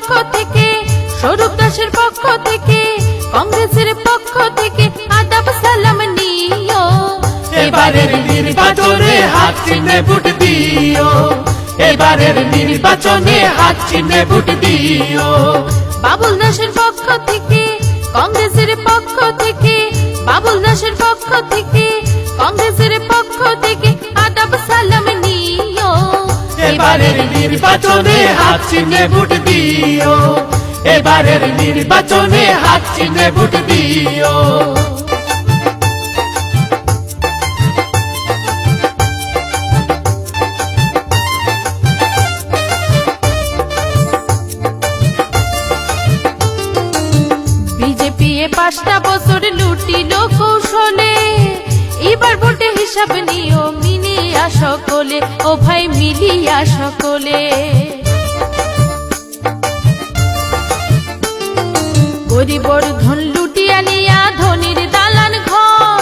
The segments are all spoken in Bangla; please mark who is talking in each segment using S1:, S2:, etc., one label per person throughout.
S1: পক্ষ থেকে, স্বরূপ দাসের পক্ষ থেকে, কংগ্রেসের পক্ষ থেকে আদাব সালাম নিও।
S2: এবারের নির্বাচনে হাত চিহ্নে ভোট দিও, এবারের নির্বাচনে হাত চিহ্নে ভোট দিও।
S1: বাবুল দাসের পক্ষ থেকে, কংগ্রেসের পক্ষ থেকে, বাবুল দাসের পক্ষ থেকে, কংগ্রেসের পক্ষ থেকে আদাব সালাম নিও।
S2: এবারের নির্বাচনে হাত চিহ্নে ভোট দিও, এবারের নির্বাচনে হাত চিহ্নে ভোট দিও।
S1: বিজেপি 5টা বছর লুটিল কৌশলে, এবার ভোটে হিসাব নিও মিলিয়া সকলে, ও ভাই মিলিয়া সকলে। গরিবর ধন লুটিয়া নিয়া ধনির দালান ঘর,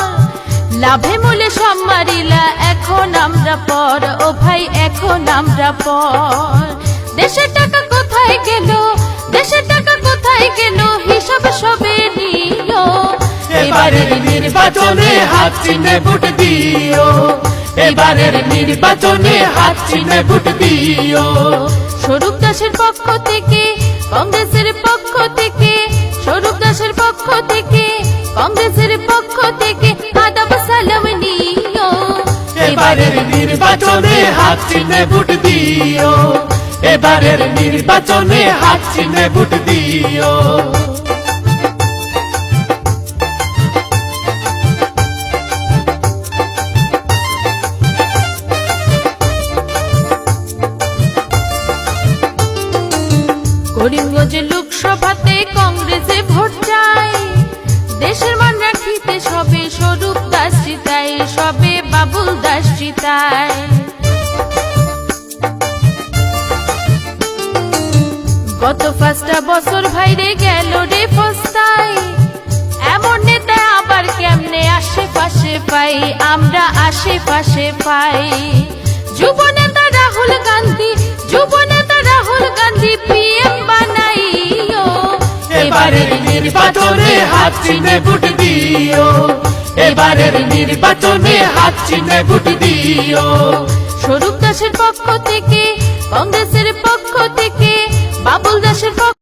S1: লাভে মূলে সব মারিলা এখন আমরা পর, ও ভাই এখন আমরা পর। দেশের টাকা কোথায় গেল, দেশের টাকা কোথায় গেল হিসাব সবে নিও।
S2: এবারের নির্বাচনে হাত চিহ্নে ভোট দিও, এবারের নির্বাচনে হাত চিহ্নে ভোট দিও।
S1: স্বরূপ দাসের পক্ষ থেকে, কংগ্রেসের পক্ষ থেকে, স্বরূপ দাসের পক্ষ থেকে, কংগ্রেসের পক্ষ থেকে আদাব সালাম নিও।
S2: এবারের নির্বাচনে হাত চিহ্নে ভোট দিও, এবারের নির্বাচনে হাত চিহ্নে ভোট দিও।
S1: করিমগঞ্জে লোকসভাতে কংগ্রেসে ভোট চাই, দেশের মান রাখিতে সবে স্বরূপ দাস জিতাই, সবে বাবুল দাস জিতাই। গত 5টা বছর ভাইরে গেল রে ফস্তাই, এমন নেতা আবার কেমনে আশেপাশে পাই, আমরা আশেপাশে পাই। যুব নেতা রাহুল গান্ধী, যুব নেতা রাহুল গান্ধী পিএম বানাইও।
S2: এবারের নির্বাচনে হাত চিহ্নে ভোট দিও, এবারের নির্বাচনে হাত চিহ্নে ভোট দিও।
S1: স্বরূপ দাসের পক্ষ থেকে, কংগ্রেসের পক্ষ থেকে, বাবুল দাসের পক্ষ